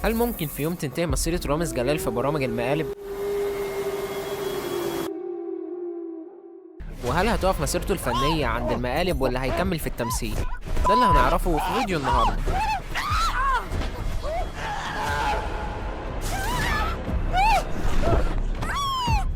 هل ممكن في يوم تنتهي مسيرة رامز جلال في برامج المقالب؟ وهل هتقف مسيرته الفنية عند المقالب ولا هيكمل في التمثيل؟ ده اللي هنعرفه في فيديو النهاردة.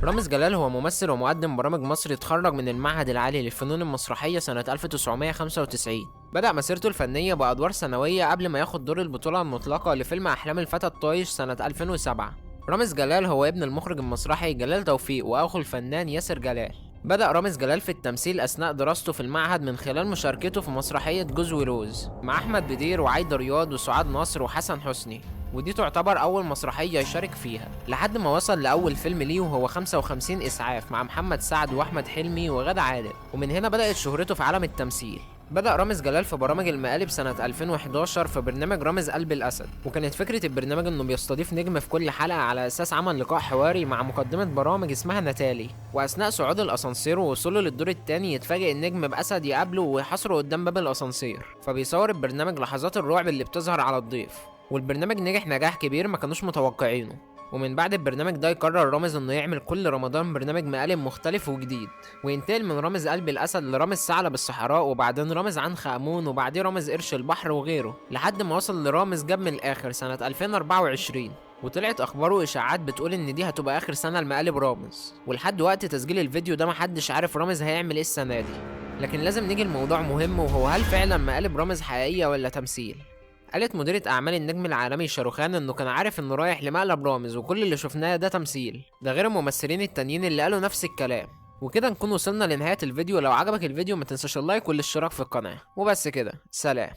رامز جلال هو ممثل ومقدم برامج مصري، اتخرج من المعهد العالي للفنون المسرحية سنة 1995. بدأ مسيرته الفنية بأدوار ثانوية قبل ما ياخد دور البطولة المطلقة لفيلم أحلام الفتى الطايش سنة 2007. رامز جلال هو ابن المخرج المسرحي جلال توفيق وأخو الفنان ياسر جلال. بدأ رامز جلال في التمثيل أثناء دراسته في المعهد من خلال مشاركته في مسرحية جوز ولوز مع أحمد بدير وعايدة رياض وسعاد نصر وحسن حسني، ودي تعتبر أول مسرحية يشارك فيها، لحد ما وصل لأول فيلم ليه وهو 55 إسعاف مع محمد سعد وأحمد حلمي وغادة عادل، ومن هنا بدأت شهرته في عالم التمثيل. بدأ رامز جلال في برامج المقالب سنة 2011 في برنامج رامز قلب الأسد، وكانت فكرة البرنامج إنه بيستضيف نجم في كل حلقة على أساس عمل لقاء حواري مع مقدمة برامج اسمها ناتالي، وأثناء صعود الأسانسير ووصوله للدور التاني يتفاجئ النجم بأسد يقابله ويحاصره قدام باب الأسانسير، فبيصور البرنامج لحظات الرعب اللي بتظهر على الضيف، والبرنامج نجح نجاح كبير ما كانوش متوقعينه. ومن بعد البرنامج ده يقرر رامز انه يعمل كل رمضان برنامج مقالب مختلف وجديد، وينتقل من رامز قلب الاسد لرامز ثعلب الصحراء، وبعدين رامز عنخ امون، وبعدين رامز قرش البحر وغيره، لحد ما وصل لرامز جاب من الاخر سنة 2024. وطلعت اخبار واشاعات بتقول ان دي هتبقى اخر سنة لمقالب رامز، ولحد وقت تسجيل الفيديو ده محدش عارف رامز هيعمل ايه السنة دي. لكن لازم نيجي لموضوع مهم، وهو هل فعلا مقالب رامز حقيقية ولا تمثيل؟ قالت مديرة أعمال النجم العالمي شاروخان إنه كان عارف إنه رايح لمقلب رامز، وكل اللي شفناه ده تمثيل، ده غير الممثلين التانيين اللي قالوا نفس الكلام. وكده نكون وصلنا لنهاية الفيديو. لو عجبك الفيديو ما تنساش اللايك والاشتراك في القناة، وبس كده، سلام.